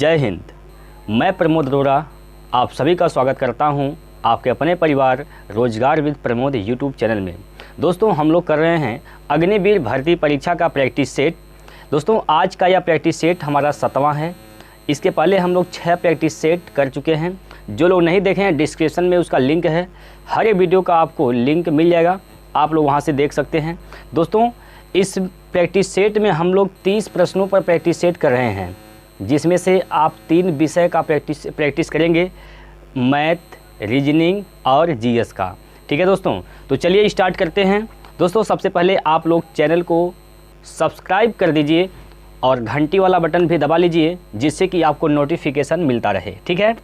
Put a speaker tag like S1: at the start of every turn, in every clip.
S1: जय हिंद। मैं प्रमोद अरोड़ा आप सभी का स्वागत करता हूं आपके अपने परिवार रोजगार विद प्रमोद यूट्यूब चैनल में। दोस्तों, हम लोग कर रहे हैं अग्निवीर भर्ती परीक्षा का प्रैक्टिस सेट। दोस्तों, आज का यह प्रैक्टिस सेट हमारा 7वां है। इसके पहले हम लोग 6 प्रैक्टिस सेट कर चुके हैं। जो लोग नहीं देखे हैं, डिस्क्रिप्शन में उसका लिंक है। हर एक वीडियो का आपको लिंक मिल जाएगा, आप लोग वहाँ से देख सकते हैं। दोस्तों, इस प्रैक्टिस सेट में हम लोग 30 प्रश्नों पर प्रैक्टिस सेट कर रहे हैं, जिसमें से आप 3 विषय का प्रैक्टिस करेंगे, मैथ, रीजनिंग और जीएस का। ठीक है दोस्तों, तो चलिए स्टार्ट करते हैं। दोस्तों, सबसे पहले आप लोग चैनल को सब्सक्राइब कर दीजिए और घंटी वाला बटन भी दबा लीजिए, जिससे कि आपको नोटिफिकेशन मिलता रहे। ठीक है,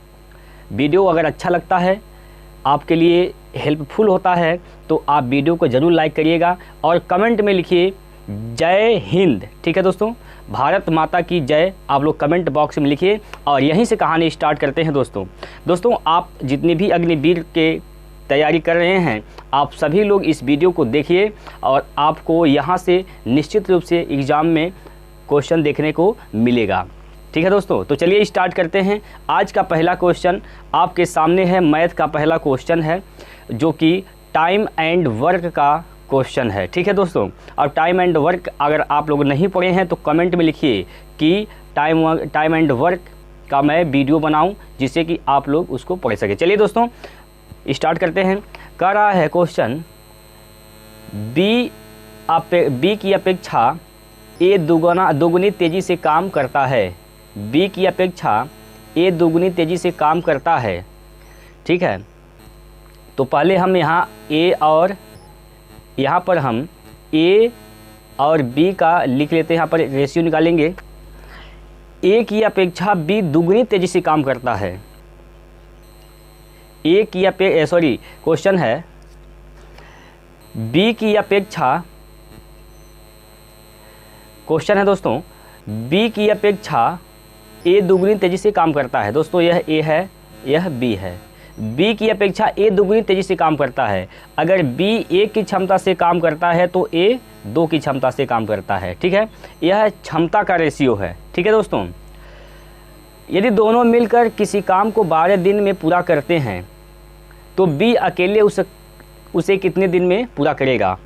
S1: वीडियो अगर अच्छा लगता है, आपके लिए हेल्पफुल होता है, तो आप वीडियो को ज़रूर लाइक करिएगा और कमेंट में लिखिए जय हिंद। ठीक है दोस्तों, भारत माता की जय आप लोग कमेंट बॉक्स में लिखिए और यहीं से कहानी स्टार्ट करते हैं। दोस्तों आप जितने भी अग्निवीर के तैयारी कर रहे हैं, आप सभी लोग इस वीडियो को देखिए और आपको यहाँ से निश्चित रूप से एग्ज़ाम में क्वेश्चन देखने को मिलेगा। ठीक है दोस्तों, तो चलिए स्टार्ट करते हैं। आज का पहला क्वेश्चन आपके सामने है। मैथ का पहला क्वेश्चन है, जो कि टाइम एंड वर्क का क्वेश्चन है। ठीक है दोस्तों, और टाइम एंड वर्क अगर आप लोग नहीं पढ़े हैं तो कमेंट में लिखिए कि टाइम एंड वर्क का मैं वीडियो बनाऊं, जिससे कि आप लोग उसको पढ़ सके। चलिए दोस्तों स्टार्ट करते हैं। कह रहा है क्वेश्चन, बी की अपेक्षा ए दोगुनी तेज़ी से काम करता है। बी की अपेक्षा ए दोगुनी तेज़ी से काम करता है। ठीक है, तो पहले हम यहाँ पर हम ए और बी का लिख लेते हैं। यहाँ पर रेशियो निकालेंगे। ए की अपेक्षा बी दुगनी तेज़ी से काम करता है। क्वेश्चन है, बी की अपेक्षा, क्वेश्चन है दोस्तों, बी की अपेक्षा ए दुगनी तेज़ी से काम करता है। दोस्तों यह ए है, यह बी है। बी की अपेक्षा ए दुगनी तेज़ी से काम करता है। अगर बी 1 की क्षमता से काम करता है तो ए 2 की क्षमता से काम करता है। ठीक है, यह क्षमता का रेशियो है। ठीक है दोस्तों, यदि दोनों मिलकर किसी काम को 12 दिन में पूरा करते हैं तो बी अकेले उसे कितने दिन में पूरा करेगा।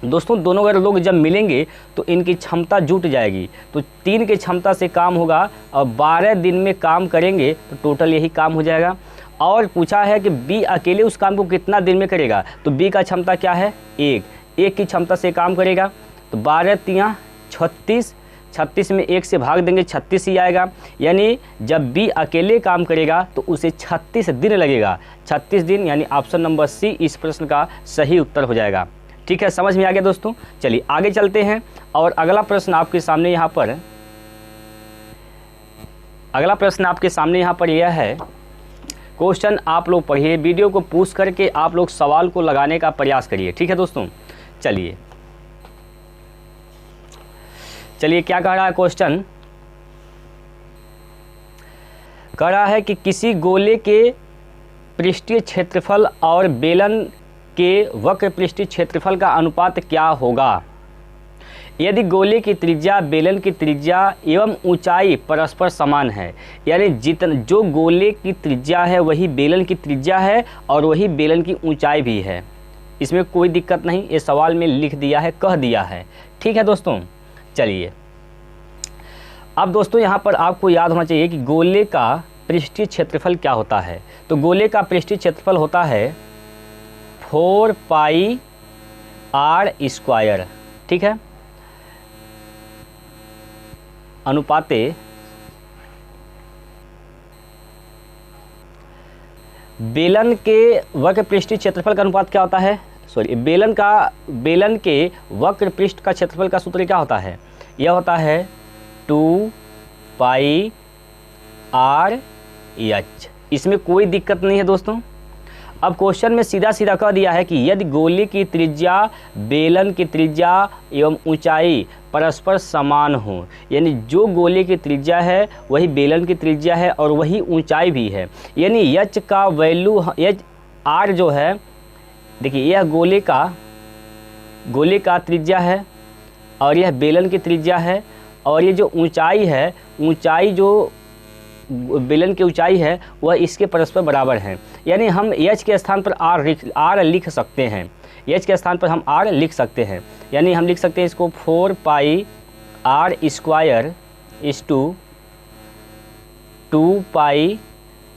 S1: दोस्तों, दोनों अगर लोग जब मिलेंगे तो इनकी क्षमता जुट जाएगी, तो 3 की क्षमता से काम होगा और 12 दिन में काम करेंगे तो टोटल यही काम हो जाएगा। और पूछा है कि बी अकेले उस काम को कितना दिन में करेगा, तो बी का क्षमता क्या है, 1 की क्षमता से काम करेगा, तो 12 तियाँ 36, 36 में 1 से भाग देंगे 36 ही आएगा। यानी जब बी अकेले काम करेगा तो उसे 36 दिन लगेगा। 36 दिन, यानी ऑप्शन नंबर सी इस प्रश्न का सही उत्तर हो जाएगा। ठीक है, समझ में आ गया दोस्तों। चलिए आगे चलते हैं और अगला प्रश्न आपके सामने यहाँ पर यह है। क्वेश्चन आप लोग पढ़िए, वीडियो को पूछ करके आप लोग सवाल को लगाने का प्रयास करिए। ठीक है दोस्तों, चलिए क्या कह रहा है क्वेश्चन। कह रहा है कि किसी गोले के पृष्ठीय क्षेत्रफल और बेलन के वक्र पृष्ठीय क्षेत्रफल का अनुपात क्या होगा यदि गोले की त्रिज्या, बेलन की त्रिज्या एवं ऊंचाई परस्पर समान है। यानी जो गोले की त्रिज्या है वही बेलन की त्रिज्या है और वही बेलन की ऊंचाई भी है। इसमें कोई दिक्कत नहीं, ये सवाल में लिख दिया है, कह दिया है। ठीक है दोस्तों, चलिए अब दोस्तों यहाँ पर आपको याद होना चाहिए कि गोले का पृष्ठीय क्षेत्रफल क्या होता है। तो गोले का पृष्ठीय क्षेत्रफल होता है 4 पाई आर स्क्वायर। ठीक है, अनुपाते बेलन के वक्र पृष्ठीय क्षेत्रफल का अनुपात क्या होता है, बेलन के वक्र पृष्ठ का क्षेत्रफल का सूत्र क्या होता है, यह होता है 2 पाई आर एच। इसमें कोई दिक्कत नहीं है दोस्तों। अब क्वेश्चन में सीधा सीधा कह दिया है कि यदि गोले की त्रिज्या, बेलन की त्रिज्या एवं ऊंचाई परस्पर समान हो, यानी जो गोले की त्रिज्या है वही बेलन की त्रिज्या है और वही ऊंचाई भी है। यानी एच का वैल्यू, एच आर जो है, देखिए यह गोले का त्रिज्या है और यह बेलन की त्रिज्या है और ये जो ऊंचाई है, ऊंचाई जो बेलन की ऊंचाई है वह इसके परस्पर बराबर है। यानी हम एच के स्थान पर आर लिख सकते हैं, एच के स्थान पर हम आर लिख सकते हैं। यानी हम लिख सकते हैं इसको 4 पाई आर स्क्वायर इस टू 2 पाई,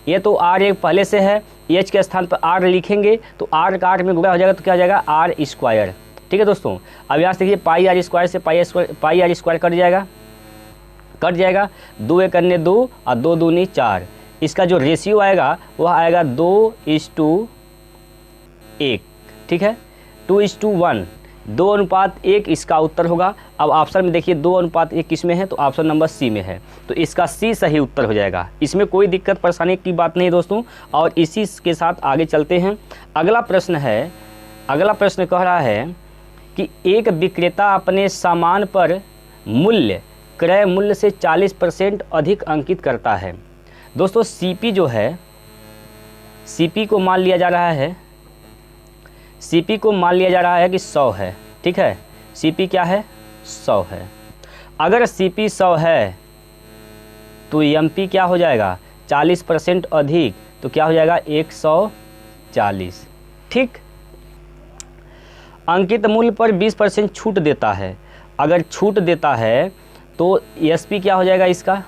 S1: ये तो आर एक पहले से है, एच के स्थान पर आर लिखेंगे तो आर का आर में गुणा हो जाएगा तो क्या हो जाएगा आर स्क्वायर। ठीक है दोस्तों, अब यहाँ से देखिए पाई आर स्क्वायर से पाई आर स्क्वायर कट जाएगा, 2 एक अन्य 2 और 2 दूनी 4। इसका जो रेशियो आएगा वह आएगा 2:1। ठीक है, 2:1, 2:1 इसका उत्तर होगा। अब ऑप्शन में देखिए 2:1 किस में है, तो ऑप्शन नंबर सी में है, तो इसका सी सही उत्तर हो जाएगा। इसमें कोई दिक्कत परेशानी की बात नहीं दोस्तों। और इसी के साथ आगे चलते हैं। अगला प्रश्न कह रहा है कि एक विक्रेता अपने सामान पर मूल्य क्रय मूल्य से 40% अधिक अंकित करता है। दोस्तों सीपी जो है, सीपी को मान लिया जा रहा है, सीपी को मान लिया जा रहा है कि 100 है। ठीक है, सीपी क्या है 100 है। अगर सीपी 100 है तो एमपी क्या हो जाएगा 40% अधिक, तो क्या हो जाएगा 140। ठीक, अंकित मूल्य पर 20% छूट देता है। अगर छूट देता है तो एसपी क्या हो जाएगा, इसका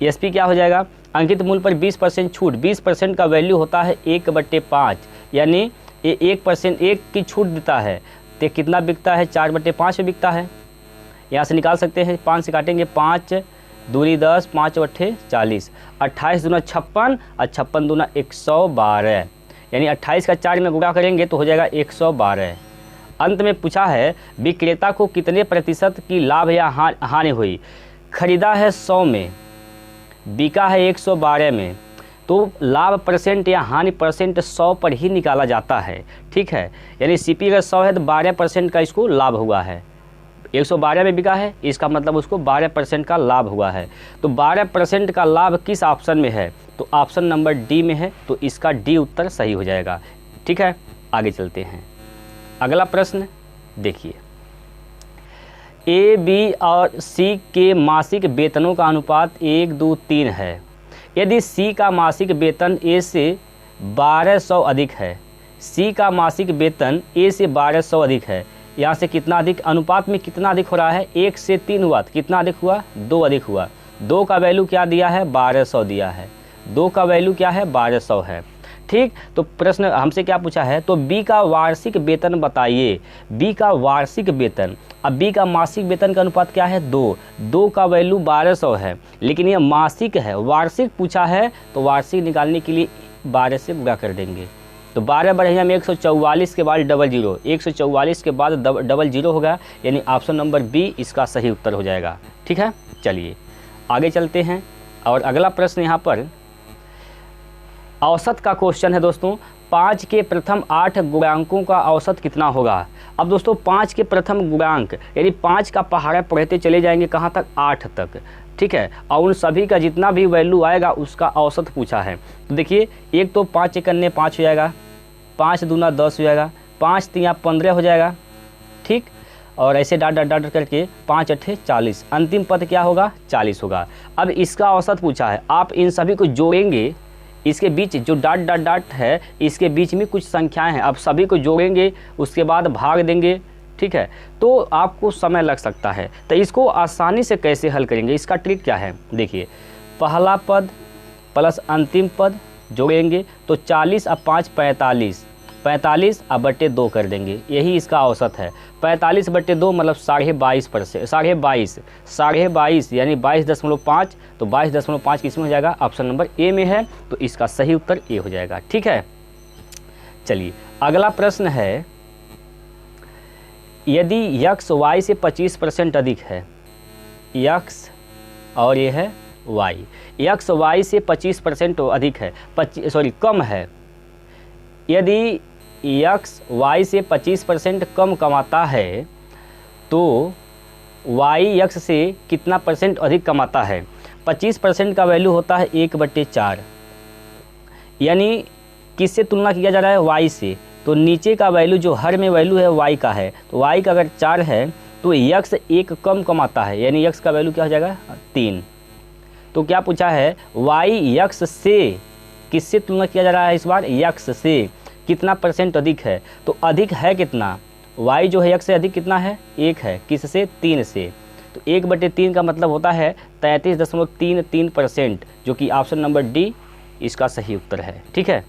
S1: एसपी क्या हो जाएगा, अंकित मूल्य पर 20% छूट, 20% का वैल्यू होता है 1/5, यानी ये 1% एक की छूट देता है तो कितना बिकता है 4/5 में बिकता है। यहाँ से निकाल सकते हैं, 5 से काटेंगे 5 दूनी 10, 5 × 40, 28 दूना 56 और 56 दूना 112, यानी 28 का 4 में गुणा करेंगे तो हो जाएगा 112। अंत में पूछा है विक्रेता को कितने प्रतिशत की लाभ या हानि हुई। खरीदा है 100 में, बिका है 112 में, तो लाभ परसेंट या हानि परसेंट 100 पर ही निकाला जाता है। ठीक है, यानी सीपी अगर 100 है तो 12% का इसको लाभ हुआ है। 112 में बिका है, इसका मतलब उसको 12% का लाभ हुआ है। तो 12% का लाभ किस ऑप्शन में है, तो ऑप्शन नंबर डी में है, तो इसका डी उत्तर सही हो जाएगा। ठीक है, आगे चलते हैं। अगला प्रश्न देखिए, ए, बी और सी के मासिक वेतनों का अनुपात 1:2:3 है। यदि सी का मासिक वेतन ए से 1200 अधिक है, सी का मासिक वेतन ए से 1200 अधिक है, यहाँ से कितना अधिक, अनुपात में कितना अधिक हो रहा है, 1 से 3 हुआ तो कितना अधिक हुआ, 2 अधिक हुआ। 2 का वैल्यू क्या दिया है 1200 दिया है, 2 का वैल्यू क्या है 1200 है। ठीक, तो प्रश्न हमसे क्या पूछा है, तो बी का वार्षिक वेतन बताइए, बी का वार्षिक वेतन। अब बी का मासिक वेतन का अनुपात क्या है 2 का वैल्यू 1200 है, लेकिन ये मासिक है, वार्षिक पूछा है तो वार्षिक निकालने के लिए 12 से गुणा कर देंगे। तो 12 बढ़िया में 144 के बाद 00, 144 के बाद 00 होगा, यानी ऑप्शन नंबर बी इसका सही उत्तर हो जाएगा। ठीक है, चलिए आगे चलते हैं। और अगला प्रश्न यहाँ पर औसत का क्वेश्चन है दोस्तों। 5 के प्रथम 8 गुणांकों का औसत कितना होगा। अब दोस्तों 5 के प्रथम गुणांक यानी 5 का पहाड़ा पढ़ते चले जाएंगे कहाँ तक, 8 तक। ठीक है, और उन सभी का जितना भी वैल्यू आएगा उसका औसत पूछा है। तो देखिए, एक तो 5 × 1 = 5 हो जाएगा, 5 दूना 10 हो जाएगा, 5 × 3 = 15 हो जाएगा। ठीक, और ऐसे डाट करके 5 × 8 = 40, अंतिम पद क्या होगा 40 होगा। अब इसका औसत पूछा है, आप इन सभी को जोड़ेंगे, इसके बीच जो डाट है इसके बीच में कुछ संख्याएं हैं, अब सभी को जोड़ेंगे उसके बाद भाग देंगे। ठीक है, तो आपको समय लग सकता है, तो इसको आसानी से कैसे हल करेंगे, इसका ट्रिक क्या है, देखिए पहला पद प्लस अंतिम पद जोड़ेंगे तो 40 और 5 45, 45 और बटे 2 कर देंगे, यही इसका औसत है। 45 बटे 2 मतलब 22.5%, 22.5 यानी 22.5, तो 22.5 किस में हो जाएगा, ऑप्शन नंबर ए में है, तो इसका सही उत्तर ए हो जाएगा। ठीक है, चलिए अगला प्रश्न है, यदि x y से 25% अधिक है, x और ये है y, x y से 25% अधिक है, कम है, यदि x y से 25% कम कमाता है तो y x से कितना परसेंट अधिक कमाता है। 25% का वैल्यू होता है 1/4, यानी किससे तुलना किया जा रहा है, y से, तो नीचे का वैल्यू जो हर में वैल्यू है y का है, तो y का अगर 4 है तो x 1 कम कमाता है, यानी x का वैल्यू क्या हो जाएगा 3। तो क्या पूछा है, वाई यक्स से किससे तुलना किया जा रहा है, इस बार यक्स से कितना परसेंट अधिक है। तो अधिक है कितना, वाई जो है यक्स से अधिक कितना है, 1 है, किससे, 3 से। तो 1/3 का मतलब होता है 33.33%, जो कि ऑप्शन नंबर डी इसका सही उत्तर है। ठीक है,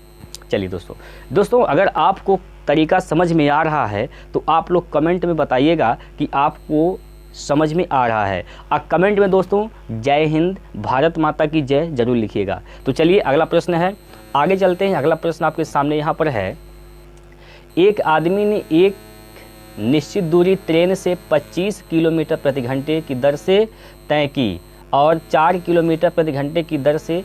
S1: चलिए दोस्तों अगर आपको तरीका समझ में आ रहा है तो आप लोग कमेंट में बताइएगा कि आपको समझ में आ रहा है। और कमेंट में दोस्तों जय हिंद, भारत माता की जय जरूर लिखिएगा। तो चलिए अगला प्रश्न है, आगे चलते हैं। अगला प्रश्न आपके सामने यहाँ पर है, एक आदमी ने एक निश्चित दूरी ट्रेन से 25 किलोमीटर प्रति घंटे की दर से तय की और 4 किलोमीटर प्रति घंटे की दर से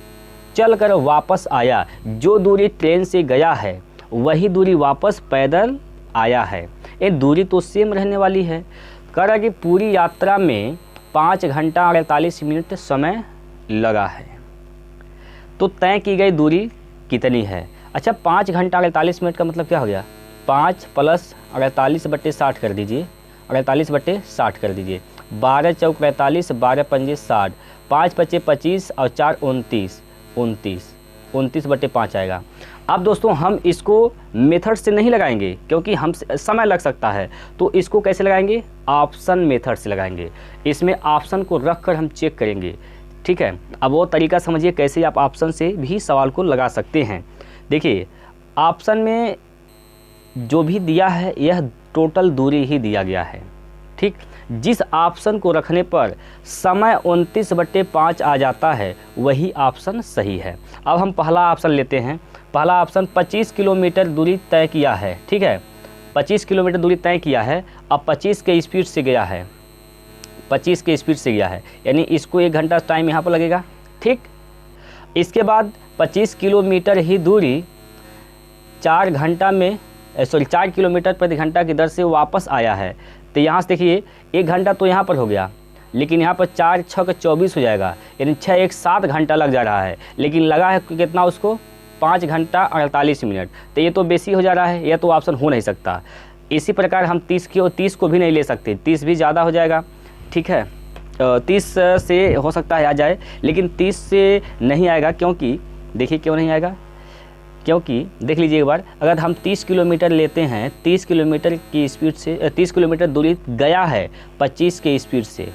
S1: चलकर वापस आया। जो दूरी ट्रेन से गया है वही दूरी वापस पैदल आया है। ये दूरी तो सेम रहने वाली है। कह रहा कि पूरी यात्रा में 5 घंटा 48 मिनट समय लगा है। तो तय की गई दूरी कितनी है। अच्छा, 5 घंटा 48 मिनट का मतलब क्या हो गया, 5 + 48/60 कर दीजिए, 48/60 कर दीजिए। 12 चौक 45, 12 पंजे 60, 5 पचे 25 और 4 29, 29/5 आएगा। अब दोस्तों हम इसको मेथड से नहीं लगाएंगे क्योंकि हम समय लग सकता है, तो इसको कैसे लगाएंगे, ऑप्शन मेथड से लगाएंगे। इसमें ऑप्शन को रख कर हम चेक करेंगे। ठीक है, अब वो तरीका समझिए कैसे आप ऑप्शन से भी सवाल को लगा सकते हैं। देखिए ऑप्शन में जो भी दिया है यह टोटल दूरी ही दिया गया है। ठीक, जिस ऑप्शन को रखने पर समय 29/5 आ जाता है वही ऑप्शन सही है। अब हम पहला ऑप्शन लेते हैं। पहला ऑप्शन 25 किलोमीटर दूरी तय किया है। ठीक है, 25 किलोमीटर दूरी तय किया है। अब 25 के स्पीड से गया है, 25 के स्पीड से गया है, यानी इसको 1 घंटा टाइम यहाँ पर लगेगा। ठीक, इसके बाद 25 किलोमीटर ही दूरी 4 किलोमीटर प्रति घंटा की दर से वापस आया है। तो यहाँ से देखिए 1 घंटा तो यहाँ पर हो गया, लेकिन यहाँ पर 4 × 6 = 24 हो जाएगा, यानी 6 × 1 = 7 घंटा लग जा रहा है, लेकिन लगा है कितना उसको, 5 घंटा 48 मिनट। तो ये तो बेसी हो जा रहा है, यह तो ऑप्शन हो नहीं सकता। इसी प्रकार हम 30 को भी नहीं ले सकते, 30 भी ज़्यादा हो जाएगा। ठीक है, 30 से हो सकता है आ जाए, लेकिन 30 से नहीं आएगा। क्योंकि देखिए क्यों नहीं आएगा, क्योंकि देख लीजिए एक बार, अगर हम 30 किलोमीटर लेते हैं, 30 किलोमीटर की स्पीड से 30 किलोमीटर दूरी गया है 25 के स्पीड से,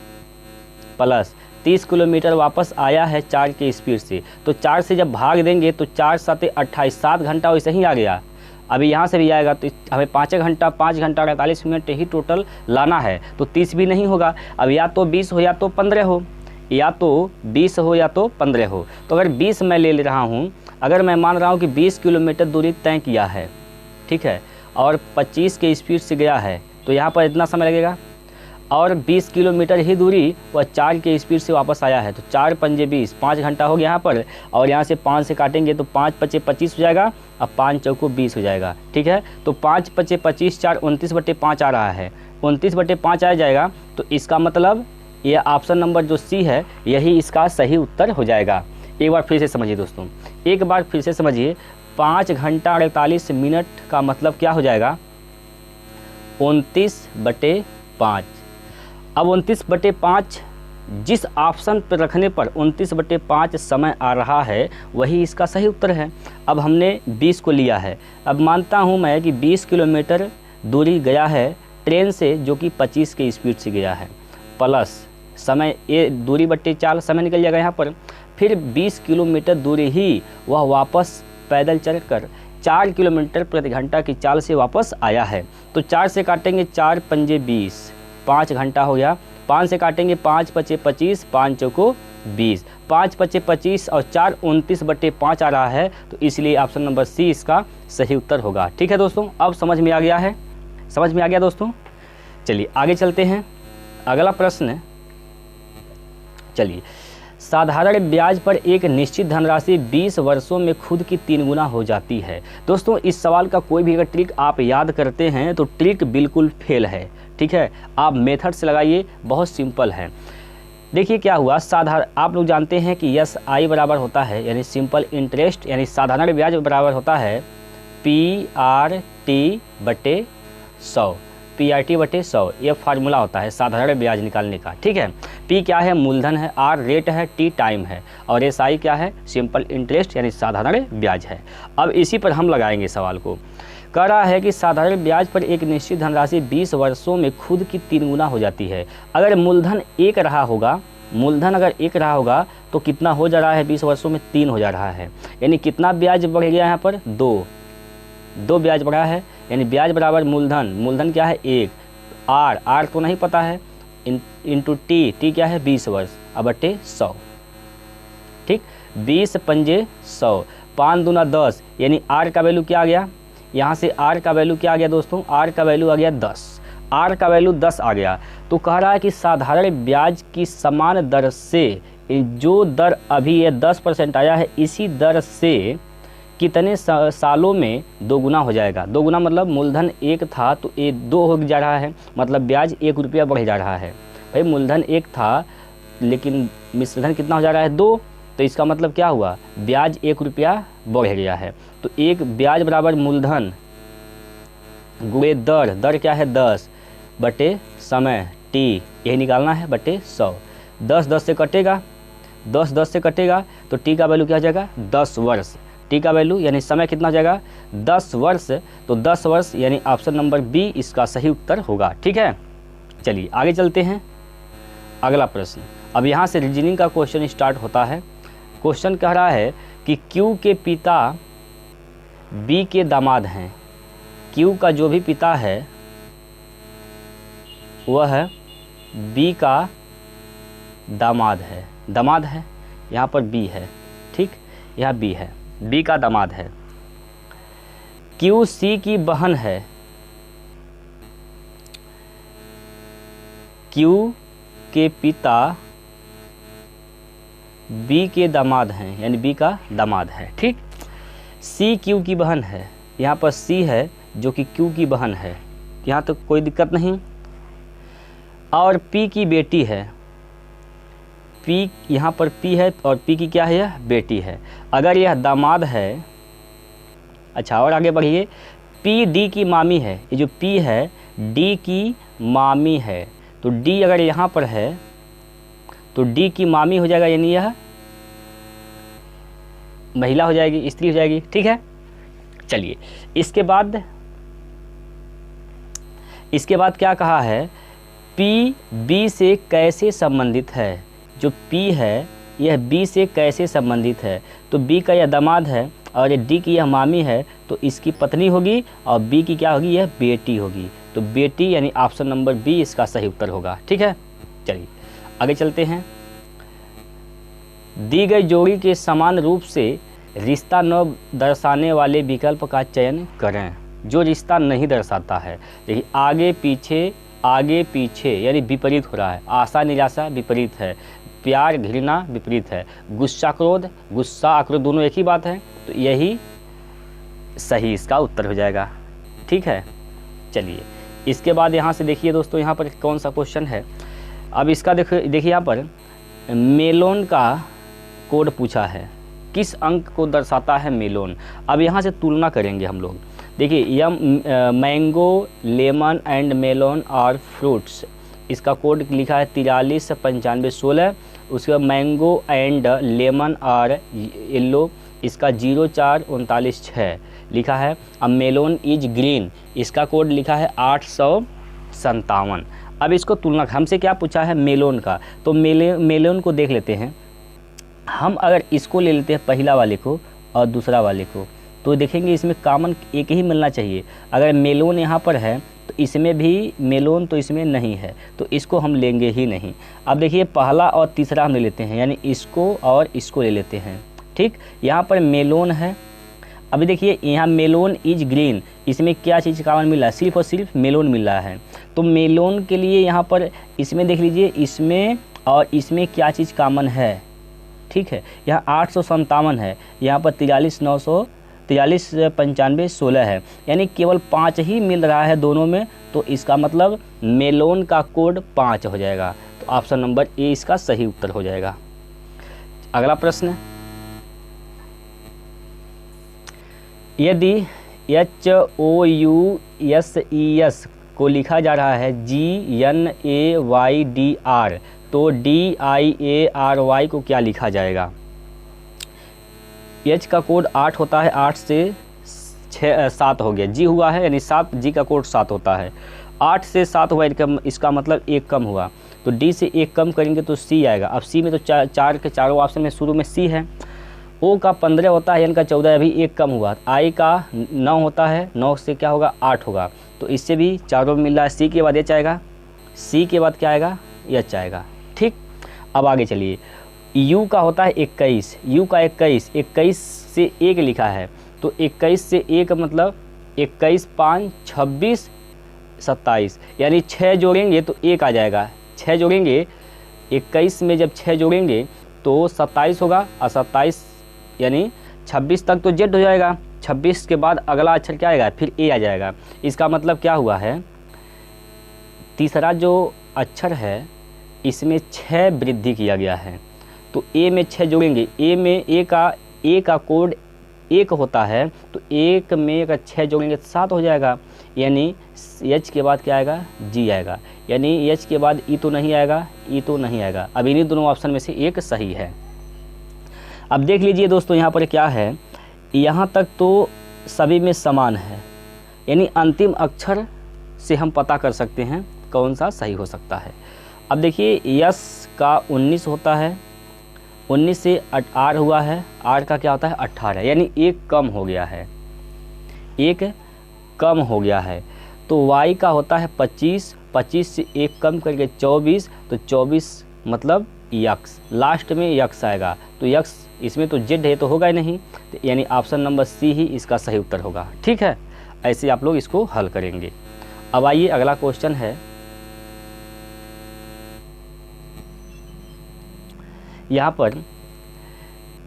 S1: प्लस 30 किलोमीटर वापस आया है 4 के स्पीड से, तो 4 से जब भाग देंगे तो 4 × 7 = 28, 7 घंटा वैसे ही आ गया। अभी यहाँ से भी आएगा तो हमें 5 घंटा 48 मिनट ही टोटल लाना है, तो 30 भी नहीं होगा। अब या तो 20 हो या तो 15 हो, या तो 20 हो या तो 15 हो। तो अगर 20 मैं ले रहा हूँ, अगर मैं मान रहा हूँ कि 20 किलोमीटर दूरी तय किया है, ठीक है, और 25 के स्पीड से गया है, तो यहाँ पर इतना समय लगेगा। और 20 किलोमीटर ही दूरी वह 4 के स्पीड से वापस आया है, तो 4 पंजे 20, 5 घंटा हो गया यहाँ पर। और यहाँ से 5 से काटेंगे तो 5 पचे 25 हो जाएगा, अब 5 चौको 20 हो जाएगा। ठीक है, तो 5 पचे 25, 4 29/5 आ रहा है, 29/5 आ जाएगा। तो इसका मतलब ये ऑप्शन नंबर जो सी है यही इसका सही उत्तर हो जाएगा। एक बार फिर से समझिए दोस्तों, एक बार फिर से समझिए, 5 घंटा 48 मिनट का मतलब क्या हो जाएगा, 29/5। अब 29/5 जिस ऑप्शन पर रखने पर 29/5 समय आ रहा है वही इसका सही उत्तर है। अब हमने 20 को लिया है। अब मानता हूँ मैं कि 20 किलोमीटर दूरी गया है ट्रेन से, जो कि 25 के स्पीड से गया है, प्लस समय, ये दूरी बट्टे 4 समय निकल जाएगा यहाँ पर। फिर 20 किलोमीटर दूरी ही वह वापस पैदल चलकर 4 किलोमीटर प्रति घंटा की चाल से वापस आया है। तो 4 से काटेंगे 4 पंजे 20, 5 घंटा हो गया। 5 से काटेंगे 5 पचे 25, 5 चौको 20, 5 पचे 25 और 4 29/5 आ रहा है, तो इसलिए ऑप्शन नंबर सी इसका सही उत्तर होगा। ठीक है दोस्तों, अब समझ में आ गया है, समझ में आ गया दोस्तों। चलिए आगे चलते हैं, अगला प्रश्न। चलिए, साधारण ब्याज पर एक निश्चित धनराशि 20 वर्षों में खुद की 3 गुना हो जाती है। दोस्तों इस सवाल का कोई भी अगर ट्रिक आप याद करते हैं तो ट्रिक बिल्कुल फेल है। ठीक है, आप मेथड से लगाइए, बहुत सिंपल है। देखिए क्या हुआ, साधारण, आप लोग जानते हैं कि SI बराबर होता है, यानी सिंपल इंटरेस्ट, यानी साधारण ब्याज बराबर होता है PRT/100। PRT बटे 100, ये फार्मूला होता है साधारण ब्याज निकालने का। ठीक है, P क्या है, मूलधन है, R रेट है, T टाइम है, और SI क्या है, सिंपल इंटरेस्ट यानी साधारण ब्याज है। अब इसी पर हम लगाएंगे सवाल को। कह रहा है कि साधारण ब्याज पर एक निश्चित धनराशि 20 वर्षों में खुद की 3 गुना हो जाती है। अगर मूलधन 1 रहा होगा, मूलधन अगर 1 रहा होगा तो कितना हो जा रहा है 20 वर्षों में, 3 हो जा रहा है, यानी कितना ब्याज बढ़ गया यहाँ पर, 2 ब्याज बढ़ा है, यानी ब्याज बराबर मूलधन, मूलधन क्या है 1, R तो नहीं पता है, इंटू T क्या है 20 वर्ष, अब बटे 100। ठीक, 20 पंजे 100, 5 दूना 10, यानी R का वैल्यू क्या आ गया, यहाँ से R का वैल्यू क्या आ गया दोस्तों, R का वैल्यू आ गया 10, R का वैल्यू 10 आ गया। तो कह रहा है कि साधारण ब्याज की समान दर से, जो दर अभी ये 10% आया है, इसी दर से कितने सालों में 2 गुना हो जाएगा। 2 गुना मतलब मूलधन 1 था तो ये 2 हो जा रहा है, मतलब ब्याज 1 रुपया बढ़ जा रहा है। भाई मूलधन 1 था लेकिन मिश्रधन कितना हो जा रहा है 2, तो इसका मतलब क्या हुआ, ब्याज 1 रुपया बढ़ गया है। तो एक ब्याज बराबर मूलधन गुणे दर क्या है 10 बटे समय T, यही निकालना है, बटे 100। 10 से कटेगा, 10 से कटेगा तो T का वैल्यू क्या हो जाएगा 10 वर्ष। T का वैल्यू यानी समय कितना हो जाएगा 10 वर्ष, तो 10 वर्ष यानी ऑप्शन नंबर बी इसका सही उत्तर होगा। ठीक है, चलिए आगे चलते हैं। अगला प्रश्न, अब यहाँ से रीजनिंग का क्वेश्चन स्टार्ट होता है। क्वेश्चन कह रहा है कि Q के पिता B के दामाद हैं। Q का जो भी पिता है वह B का दामाद है, यहाँ पर B है। ठीक, यहाँ B है, B का दामाद है। Q C की बहन है, Q के पिता B के दामाद हैं, यानी B का दामाद है। ठीक, C Q की बहन है, यहाँ पर C है जो कि Q की बहन है, यहाँ तो कोई दिक्कत नहीं। और P की बेटी है, P यहाँ पर P है और P की क्या है, यह बेटी है। अगर यह दामाद है, अच्छा और आगे बढ़िए, P D की मामी है, ये जो P है D की मामी है, तो D अगर यहाँ पर है तो D की मामी हो जाएगा, यानी यह महिला हो जाएगी, स्त्री हो जाएगी। ठीक है, चलिए इसके बाद क्या कहा है, P B से कैसे संबंधित है। जो P है यह B से कैसे संबंधित है, तो B का यह दामाद है और ये D की यह मामी है, तो इसकी पत्नी होगी और B की क्या होगी, यह बेटी होगी। तो बेटी यानी ऑप्शन नंबर बी इसका सही उत्तर होगा। ठीक है, चलिए आगे चलते हैं। दी गई जोड़ी के समान रूप से रिश्ता न दर्शाने वाले विकल्प का चयन करें। जो रिश्ता नहीं दर्शाता है, देखिए आगे पीछे यानी विपरीत हो रहा है, आशा निराशा विपरीत है, प्यार घृणा विपरीत है, गुस्सा आक्रोध दोनों एक ही बात है, तो यही सही इसका उत्तर हो जाएगा। ठीक है, चलिए इसके बाद यहाँ से देखिए दोस्तों, यहाँ पर कौन सा क्वेश्चन है। अब इसका देखिए यहाँ पर मेलोन का कोड पूछा है, किस अंक को दर्शाता है मेलोन। अब यहाँ से तुलना करेंगे हम लोग। देखिए यह मैंगो लेमन एंड मेलोन और फ्रूट्स, इसका कोड लिखा है 439516। उसके बाद मैंगो एंड लेमन और येलो, इसका 04996 लिखा है। अब मेलोन इज ग्रीन, इसका कोड लिखा है 857। अब इसको तुलना, हमसे क्या पूछा है मेलोन का, तो मेलोन को देख लेते हैं हम। अगर इसको ले लेते हैं पहला वाले को और दूसरा वाले को, तो देखेंगे इसमें कॉमन एक ही मिलना चाहिए। अगर मेलोन यहाँ पर है तो इसमें भी मेलोन तो इसमें नहीं है, तो इसको हम लेंगे ही नहीं। अब देखिए पहला और तीसरा हम ले लेते हैं, यानी इसको और इसको ले लेते हैं। ठीक, यहाँ पर मेलोन है। अभी देखिए यहाँ मेलोन इज ग्रीन, इसमें क्या चीज़ कॉमन मिल रहा है, सिर्फ और सिर्फ मेलोन मिल रहा है। तो मेलोन के लिए यहाँ पर इसमें देख लीजिए, इसमें और इसमें क्या चीज़ कॉमन है। ठीक है, यहाँ 857 है, यहाँ पर 439516 है, यानी केवल 5 ही मिल रहा है दोनों में, तो इसका मतलब मेलोन का कोड 5 हो जाएगा। तो ऑप्शन नंबर ए इसका सही उत्तर हो जाएगा। अगला प्रश्न, यदि HOUSES को लिखा जा रहा है GNAYDR, तो DIARY को क्या लिखा जाएगा? H का कोड 8 होता है, 8 से 7 हो गया, G हुआ है यानी 7, G का कोड 7 होता है, 8 से 7 हुआ, इसका मतलब 1 कम हुआ, तो D से 1 कम करेंगे तो C आएगा। अब C में तो चार के चारों ऑप्शन में शुरू में C है। O का 15 होता है, N का 14, अभी 1 कम हुआ। I का 9 होता है, 9 से क्या होगा 8 होगा, तो इससे भी चारों में मिल रहा है। C के बाद H आएगा, C के बाद क्या आएगा H आएगा। ठीक, अब आगे चलिए। U का होता है 21, U का 21 से 1 लिखा है, तो 21 से 1 मतलब 21, 5, 26, 27, यानी 6 जोड़ेंगे तो 1 आ जाएगा। 6 जोड़ेंगे, 21 में जब 6 जोड़ेंगे तो 27 होगा, और 27 यानी 26 तक तो Z हो जाएगा। 26 के बाद अगला अक्षर क्या आएगा, फिर A आ जाएगा। इसका मतलब क्या हुआ है, तीसरा जो अक्षर है इसमें 6 वृद्धि किया गया है, तो A में 6 जोड़ेंगे। A में A का कोड 1 होता है, तो 1 में अगर 6 जोड़ेंगे तो 7 हो जाएगा, यानी H के बाद क्या आएगा G आएगा, यानी H के बाद E तो नहीं आएगा, E तो नहीं आएगा। अब इन्हीं दोनों ऑप्शन में से एक सही है। अब देख लीजिए दोस्तों, यहाँ पर क्या है, यहाँ तक तो सभी में समान है, यानी अंतिम अक्षर से हम पता कर सकते हैं कौन सा सही हो सकता है। अब देखिए यस का 19 होता है, 19 से R हुआ है, R का क्या होता है 18, यानी 1 कम हो गया है, 1 कम हो गया है। तो Y का होता है 25, 25 से 1 कम करके 24, तो 24 मतलब यक्स, लास्ट में यक्स आएगा, तो यक्स इसमें तो Z है तो होगा ही नहीं, तो यानी ऑप्शन नंबर C ही इसका सही उत्तर होगा। ठीक है, ऐसे आप लोग इसको हल करेंगे। अब आइए अगला क्वेश्चन है, यहाँ पर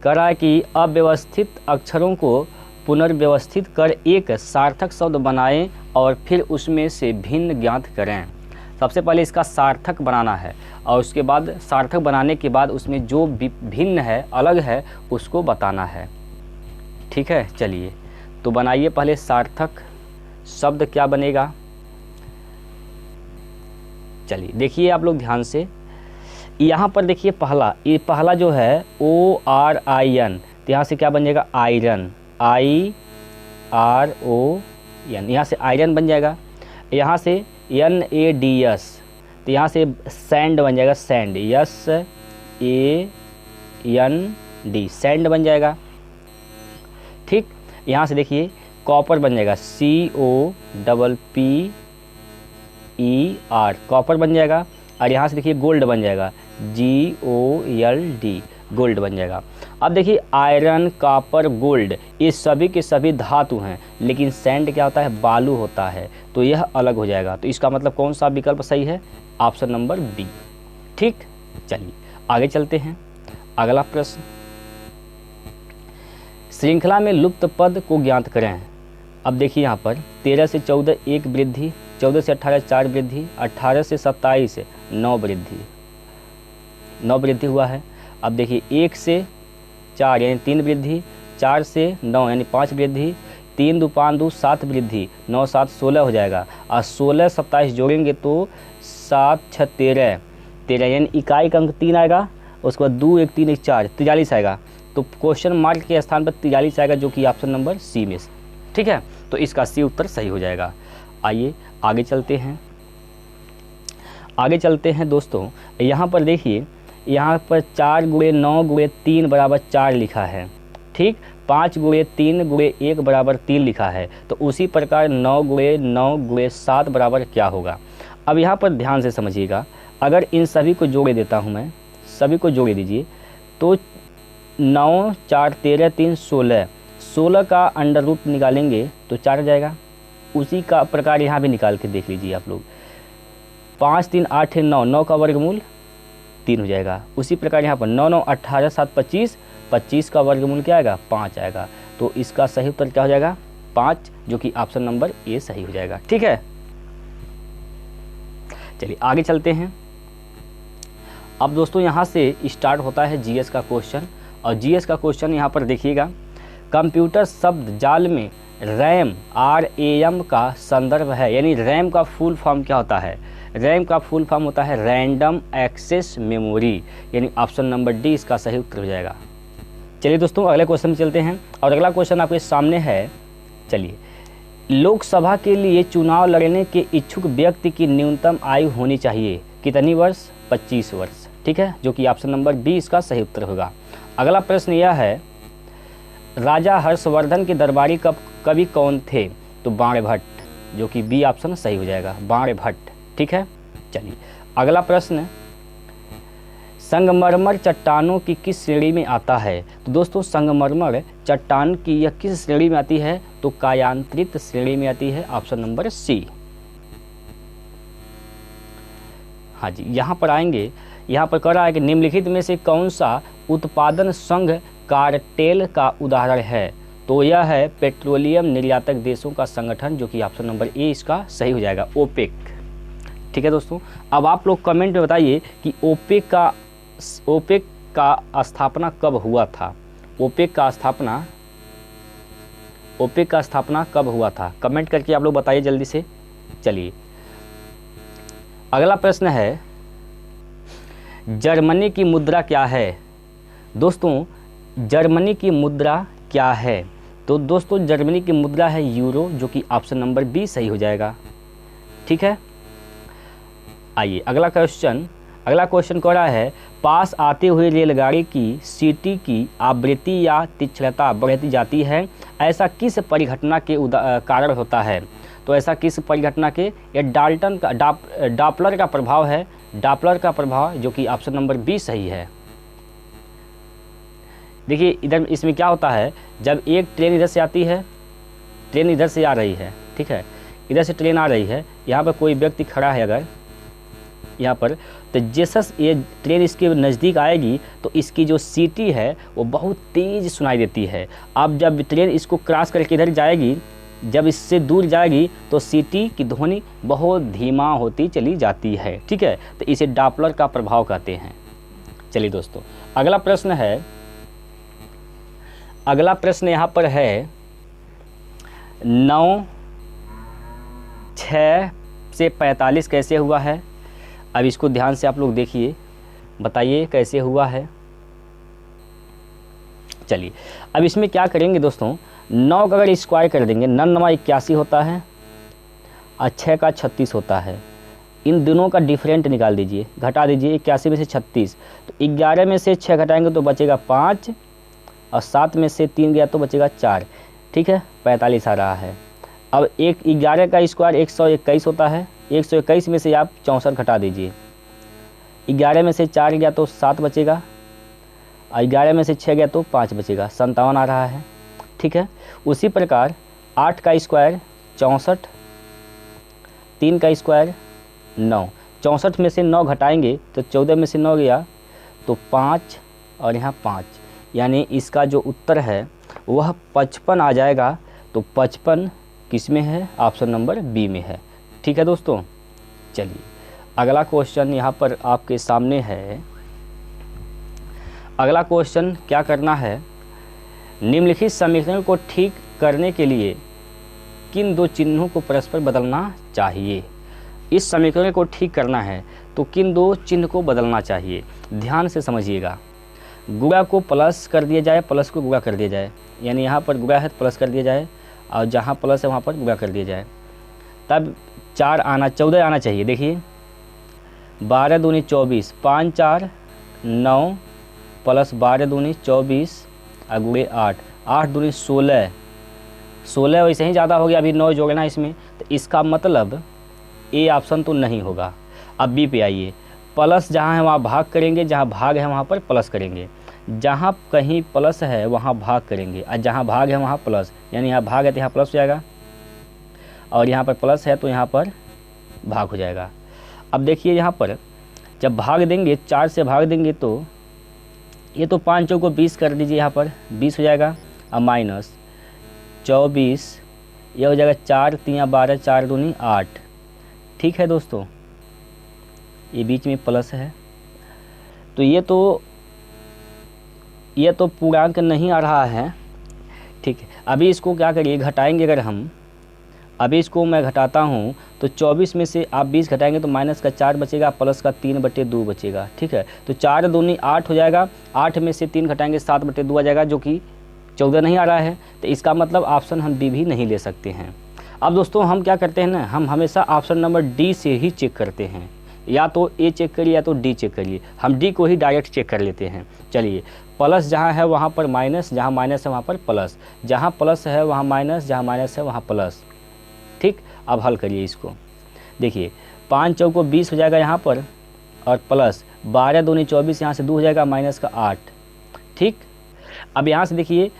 S1: कह रहा है कि अव्यवस्थित अक्षरों को पुनर्व्यवस्थित कर एक सार्थक शब्द बनाएं और फिर उसमें से भिन्न ज्ञात करें। सबसे पहले इसका सार्थक बनाना है, और उसके बाद सार्थक बनाने के बाद उसमें जो भिन्न है, अलग है, उसको बताना है। ठीक है, चलिए तो बनाइए पहले सार्थक शब्द क्या बनेगा। चलिए देखिए आप लोग ध्यान से, यहाँ पर देखिए ये पहला जो है ORIN, तो यहाँ से क्या बन जाएगा आयरन, IRON, यहाँ से आयरन बन जाएगा। यहाँ से NADS, तो यहाँ से सैंड बन जाएगा, सैंड SAND, सैंड बन जाएगा। ठीक, यहाँ से देखिए कॉपर बन जाएगा, COPPER, कॉपर बन जाएगा। और यहाँ से देखिए गोल्ड बन जाएगा, GOLD, गोल्ड बन जाएगा। अब देखिए आयरन, कॉपर, गोल्ड, ये सभी के सभी धातु हैं, लेकिन सैंड क्या होता है बालू होता है, तो यह अलग हो जाएगा। तो इसका मतलब कौन सा विकल्प सही है, ऑप्शन नंबर B। ठीक, चलिए आगे चलते हैं। अगला प्रश्न, श्रृंखला में लुप्त पद को ज्ञात करें। अब देखिए यहाँ पर 13 से 14 1 वृद्धि, 14 से 18 4 वृद्धि, 18 से 27 9 वृद्धि, 9 वृद्धि हुआ है। अब देखिए 1 से 4 यानी 3 वृद्धि, 4 से 9 यानी 5 वृद्धि, 3 2 5 2 7 वृद्धि, 9 7 16 हो जाएगा, और 16 27 जोड़ेंगे तो 7 6 13, यानी इकाई का अंक 3 आएगा, उसके बाद 2 1 3 1 4 43 आएगा। तो क्वेश्चन मार्क के स्थान पर 43 आएगा, जो कि ऑप्शन नंबर C में। ठीक है, तो इसका C उत्तर सही हो जाएगा। आइए आगे चलते हैं दोस्तों। यहाँ पर देखिए, यहाँ पर 4 × 9 × 3 बराबर 4 लिखा है। ठीक, 5 × 3 × 1 बराबर 3 लिखा है, तो उसी प्रकार 9 × 9 × 7 बराबर क्या होगा। अब यहाँ पर ध्यान से समझिएगा, अगर इन सभी को जोड़े देता हूँ मैं, सभी को जोड़े दीजिए, तो 9 4 13 3 16, 16 का अंडर रूट निकालेंगे तो 4 आ जाएगा। उसी का प्रकार यहाँ भी निकाल के देख लीजिए आप लोग, 5 3 8 9, 9 का वर्गमूल 3 हो जाएगा। उसी प्रकार यहाँ पर 9 9 18 7 25, 25 का वर्गमूल क्या आएगा 5 आएगा। तो इसका सही उत्तर क्या हो जाएगा 5, जो कि ऑप्शन नंबर A सही हो जाएगा। ठीक है, चलिए आगे चलते हैं। अब दोस्तों यहाँ से स्टार्ट होता है GS का क्वेश्चन, और GS का क्वेश्चन यहाँ पर देखिएगा, कंप्यूटर शब्द जाल में रैम RAM का संदर्भ है, यानी रैम का फुल फॉर्म क्या होता है? रैम का फुल फॉर्म होता है रैंडम एक्सेस मेमोरी, यानी ऑप्शन नंबर डी इसका सही उत्तर हो जाएगा। चलिए दोस्तों अगले क्वेश्चन में चलते हैं और अगला क्वेश्चन आपके सामने है। चलिए, लोकसभा के लिए चुनाव लड़ने के इच्छुक व्यक्ति की न्यूनतम आयु होनी चाहिए कितनी वर्ष? 25 वर्ष। ठीक है, जो कि ऑप्शन नंबर बी इसका सही उत्तर होगा। अगला प्रश्न यह है, राजा हर्षवर्धन के दरबारी कवि कौन थे? तो बाणभट्ट, जो कि बी ऑप्शन सही हो जाएगा, बाणभट्ट। ठीक है, चलिए अगला प्रश्न, संगमरमर चट्टानों की किस श्रेणी में आता है? तो दोस्तों संगमरमर चट्टान की यह किस श्रेणी में आती है? तो कायांतरित श्रेणी में आती है, ऑप्शन नंबर सी। हाँ जी, यहाँ पर आएंगे, यहाँ पर कह रहा है कि निम्नलिखित में से कौन सा उत्पादन संघ कार्टेल का उदाहरण है? तो यह है पेट्रोलियम निर्यातक देशों का संगठन, जो कि ऑप्शन नंबर ए इसका सही हो जाएगा, ओपेक। ठीक है दोस्तों, अब आप लोग कमेंट में बताइए कि ओपेक का स्थापना कब हुआ था? ओपेक का स्थापना कब हुआ था? कमेंट करके आप लोग बताइए जल्दी से। चलिए अगला प्रश्न है, जर्मनी की मुद्रा क्या है? दोस्तों जर्मनी की मुद्रा क्या है? तो दोस्तों जर्मनी की मुद्रा है यूरो, जो कि ऑप्शन नंबर बी सही हो जाएगा। ठीक है, आइए अगला क्वेश्चन कह रहा है, पास आते हुए रेलगाड़ी की सीटी की आवृत्ति या तीक्ष्णता बढ़ती जाती है, ऐसा किस परिघटना के कारण होता है? तो ऐसा किस परिघटना के? ये डॉपलर का प्रभाव है, डॉपलर का प्रभाव, जो कि ऑप्शन नंबर बी सही है। देखिए इधर इसमें क्या होता है, जब एक ट्रेन इधर से आती है, ट्रेन इधर से आ रही है, ठीक है, इधर से ट्रेन आ रही है, यहाँ पर कोई व्यक्ति खड़ा है अगर यहाँ पर, तो जैसा ये ट्रेन इसके नज़दीक आएगी तो इसकी जो सीटी है वो बहुत तेज़ सुनाई देती है। अब जब ट्रेन इसको क्रॉस करके इधर जाएगी, जब इससे दूर जाएगी तो सीटी की ध्वनि बहुत धीमा होती चली जाती है। ठीक है, तो इसे डॉपलर का प्रभाव कहते हैं। चलिए दोस्तों अगला प्रश्न यहाँ पर है, 9-6 से 45 कैसे हुआ है? अब इसको ध्यान से आप लोग देखिए, बताइए कैसे हुआ है। चलिए अब इसमें क्या करेंगे दोस्तों, 9 का अगर स्क्वायर कर देंगे, 9 81 होता है और 6 का 36 होता है। इन दोनों का डिफरेंट निकाल दीजिए, घटा दीजिए, 81 में से 36, तो 11 में से 6 घटाएंगे तो बचेगा 5 और 7 में से 3 गया तो बचेगा 4। ठीक है, 45 आ रहा है। अब 11 का स्क्वायर 121 होता है, 121 में से आप 64 घटा दीजिए, 11 में से 4 गया तो 7 बचेगा और 11 में से 6 गया तो 5 बचेगा, 57 आ रहा है। ठीक है, उसी प्रकार 8 का स्क्वायर 64, 3 का स्क्वायर 9, 64 में से 9 घटाएंगे तो 14 में से 9 गया तो 5 और यहाँ 5, यानी इसका जो उत्तर है वह 55 आ जाएगा। तो 55 किस में है? ऑप्शन नंबर बी में है। ठीक है दोस्तों, चलिए अगला क्वेश्चन यहाँ पर आपके सामने है। अगला क्वेश्चन क्या करना है, निम्नलिखित समीकरण को ठीक करने के लिए किन दो चिन्हों को परस्पर बदलना चाहिए? इस समीकरण को ठीक करना है तो किन दो चिन्ह को बदलना चाहिए? ध्यान से समझिएगा। गुणा को प्लस कर दिया जाए, प्लस को गुणा कर दिया जाए, यानी यहाँ पर गुणा है तो प्लस कर दिया जाए और जहाँ प्लस है वहाँ पर गुणा कर दिया जाए, तब 14 आना चाहिए। देखिए 12 दूनी 24, 5 4 9 प्लस 12 दूनी 24 और गुणे 8, 8 दूनी 16, 16 वैसे ही ज़्यादा हो गया, अभी 9 जोड़ना है इसमें, तो इसका मतलब ए ऑप्शन तो नहीं होगा। अब बी पे आइए, प्लस जहाँ है वहाँ भाग करेंगे, जहाँ भाग है वहाँ पर प्लस करेंगे, जहाँ कहीं प्लस है वहाँ भाग करेंगे और जहाँ भाग है वहाँ प्लस, यानी यहाँ भाग है तो यहाँ प्लस हो जाएगा और यहाँ पर प्लस है तो यहाँ पर भाग हो जाएगा। अब देखिए यहाँ पर जब भाग देंगे, 4 से भाग देंगे तो ये तो 5 को 20 कर दीजिए, यहाँ पर 20 हो जाएगा और माइनस 24, यह हो जाएगा 4 3 12, 4 दूनी 8। ठीक है दोस्तों, ये बीच में प्लस है तो ये तो पूर्णांक नहीं आ रहा है। ठीक अभी इसको क्या करिए, घटाएंगे अगर हम, अभी इसको मैं घटाता हूँ तो 24 में से आप 20 घटाएंगे तो माइनस का 4 बचेगा, प्लस का 3/2 बचेगा। ठीक है, तो 4 दूनी 8 हो जाएगा, 8 में से 3 घटाएंगे 7/2 आ जाएगा, जो कि 14 नहीं आ रहा है। तो इसका मतलब ऑप्शन हम डी भी नहीं ले सकते हैं। अब दोस्तों हम क्या करते हैं ना, हम हमेशा ऑप्शन नंबर डी से ही चेक करते हैं, या तो ए चेक करिए या तो डी चेक करिए। हम डी को ही डायरेक्ट चेक कर लेते हैं। चलिए, प्लस जहाँ है वहाँ पर माइनस, जहाँ माइनस है वहाँ पर प्लस, जहाँ प्लस है वहाँ माइनस, जहाँ माइनस है वहाँ प्लस। ठीक, अब हल करिए इसको। देखिए 5 चौको 20 हो जाएगा यहाँ पर, और प्लस 12 दूनी 24, यहाँ से 2 हो जाएगा माइनस का 8। ठीक, अब यहाँ से देखिए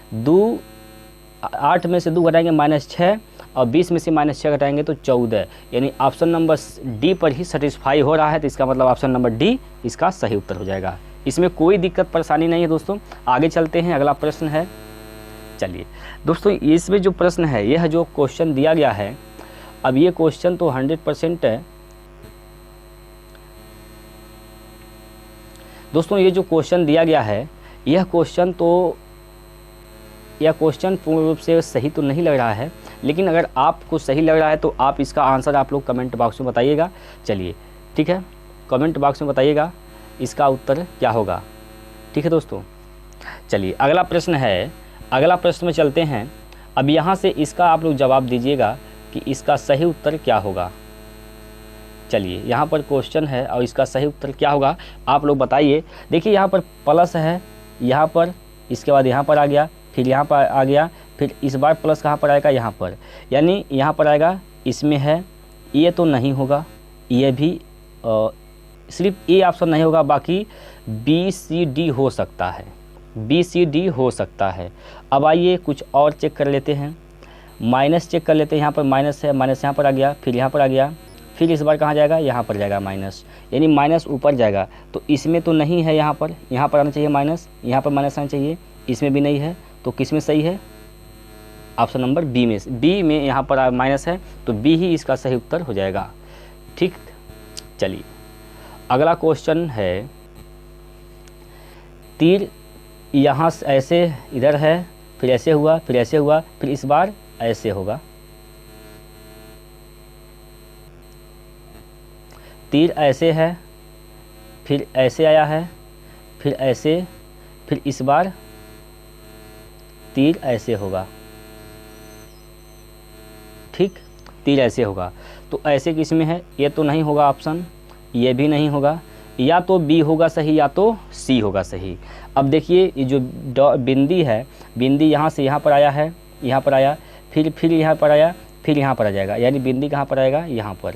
S1: 8 में से 2 घटाएंगे -6, और 20 में से -6 घटाएंगे तो 14, यानी ऑप्शन नंबर डी पर ही सेटिस्फाई हो रहा है। तो इसका मतलब ऑप्शन नंबर डी इसका सही उत्तर हो जाएगा। इसमें कोई दिक्कत परेशानी नहीं है दोस्तों। आगे चलते हैं, अगला प्रश्न है। चलिए दोस्तों, इसमें जो प्रश्न है, यह जो क्वेश्चन दिया गया है, अब ये क्वेश्चन तो 100% है दोस्तों। ये जो क्वेश्चन दिया गया है, यह क्वेश्चन पूर्ण रूप से सही तो नहीं लग रहा है, लेकिन अगर आपको सही लग रहा है तो आप इसका आंसर आप लोग कमेंट बॉक्स में बताइएगा। चलिए ठीक है, कमेंट बॉक्स में बताइएगा इसका उत्तर क्या होगा। ठीक है दोस्तों, चलिए अगला प्रश्न है। अगला प्रश्न में चलते हैं। अब यहाँ से इसका आप लोग जवाब दीजिएगा कि इसका सही उत्तर क्या होगा। चलिए, यहाँ पर क्वेश्चन है और इसका सही उत्तर क्या होगा आप लोग बताइए। देखिए यहाँ पर प्लस है, यहाँ पर, इसके बाद यहाँ पर आ गया, फिर यहाँ पर आ गया, फिर इस बार प्लस कहाँ पर आएगा, यहाँ पर, यानी यहाँ पर आएगा, इसमें है। ये तो नहीं होगा, ये भी सिर्फ ए ऑप्शन नहीं होगा, बाकी बी सी डी हो सकता है, बी सी डी हो सकता है। अब आइए कुछ और चेक कर लेते हैं, माइनस चेक कर लेते हैं। यहाँ पर माइनस है, माइनस यहाँ पर आ गया, फिर यहाँ पर आ गया, फिर इस बार कहाँ जाएगा, यहाँ पर जाएगा माइनस, यानी माइनस ऊपर जाएगा। तो इसमें तो नहीं है, यहाँ पर आना चाहिए माइनस, यहाँ पर माइनस आना चाहिए, इसमें भी नहीं है। तो किस में सही है, ऑप्शन नंबर बी में। बी में यहाँ पर माइनस है, तो बी ही इसका सही उत्तर हो जाएगा। ठीक, चलिए अगला क्वेश्चन है। तीर यहाँ से ऐसे इधर है, फिर ऐसे हुआ, फिर ऐसे हुआ, फिर इस बार ऐसे होगा। तीर ऐसे है, फिर ऐसे आया है, फिर ऐसे, फिर इस बार तीर ऐसे होगा। ठीक, तीर ऐसे होगा। तो ऐसे किस में है, ये तो नहीं होगा ऑप्शन, ये भी नहीं होगा, या तो बी होगा सही या तो सी होगा सही। अब देखिए ये जो बिंदी है, बिंदी यहाँ से यहाँ पर आया है, यहाँ पर आया, फिर यहाँ पर आया, फिर यहाँ पर आ जाएगा, यानी बिंदी कहाँ पर आएगा, यहाँ पर।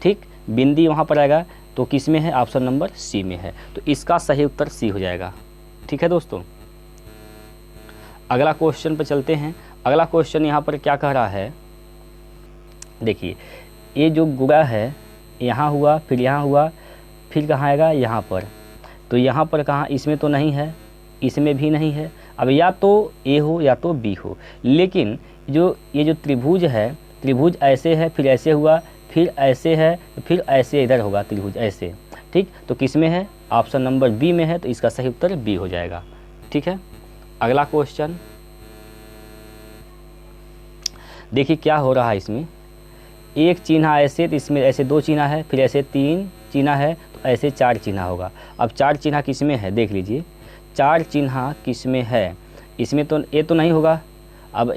S1: ठीक, बिंदी वहाँ पर आएगा, तो किस में है, ऑप्शन नंबर सी में है। तो इसका सही उत्तर सी हो जाएगा। ठीक है दोस्तों, अगला क्वेश्चन पर चलते हैं। अगला क्वेश्चन यहाँ पर क्या कह रहा है, देखिए ये जो गुणा है, यहाँ हुआ, फिर यहाँ हुआ, फिर कहाँ आएगा, यहाँ पर। तो यहाँ पर कहाँ, इसमें तो नहीं है, इसमें भी नहीं है। अब या तो ए हो या तो बी हो, लेकिन ये जो त्रिभुज है, त्रिभुज ऐसे है, फिर ऐसे हुआ, फिर ऐसे है, फिर ऐसे इधर होगा त्रिभुज ऐसे। ठीक, तो किस में है, ऑप्शन नंबर बी में है। तो इसका सही उत्तर बी हो जाएगा। ठीक है, अगला क्वेश्चन देखिए क्या हो रहा है। इसमें एक चिन्ह ऐसे, तो इसमें ऐसे 2 चिन्ह है, फिर ऐसे 3 चिन्ह है, तो ऐसे 4 चिन्ह होगा। अब 4 चिन्ह किस में है, देख लीजिए 4 चिन्ह किस में है। इसमें तो ये तो नहीं होगा, अब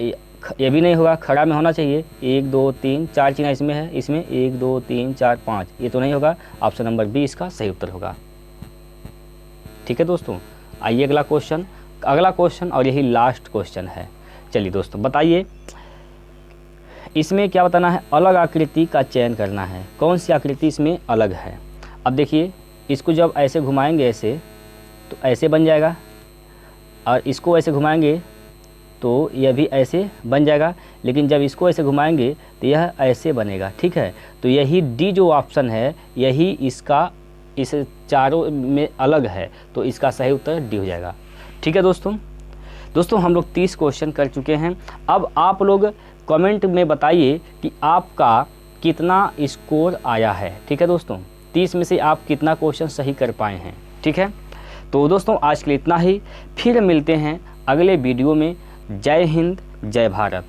S1: ये भी नहीं होगा, खड़ा में होना चाहिए। 1 2 3 4 चिन्ह इसमें है, इसमें 1 2 3 4 5, ये तो नहीं होगा। ऑप्शन नंबर बी इसका सही उत्तर होगा। ठीक है दोस्तों, आइए अगला क्वेश्चन। अगला क्वेश्चन और यही लास्ट क्वेश्चन है। चलिए दोस्तों बताइए, इसमें क्या बताना है, अलग आकृति का चयन करना है। कौन सी आकृति इसमें अलग है। अब देखिए इसको जब ऐसे घुमाएंगे ऐसे, तो ऐसे बन जाएगा, और इसको ऐसे घुमाएंगे तो यह भी ऐसे बन जाएगा, लेकिन जब इसको ऐसे घुमाएंगे तो यह ऐसे बनेगा। ठीक है, तो यही डी जो ऑप्शन है, यही इसका इस चारों में अलग है, तो इसका सही उत्तर डी हो जाएगा। ठीक है दोस्तों हम लोग 30 क्वेश्चन कर चुके हैं। अब आप लोग कमेंट में बताइए कि आपका कितना स्कोर आया है। ठीक है दोस्तों, 30 में से आप कितना क्वेश्चन सही कर पाए हैं। ठीक है, तो दोस्तों आज के लिए इतना ही, फिर मिलते हैं अगले वीडियो में जय हिंद, जय भारत।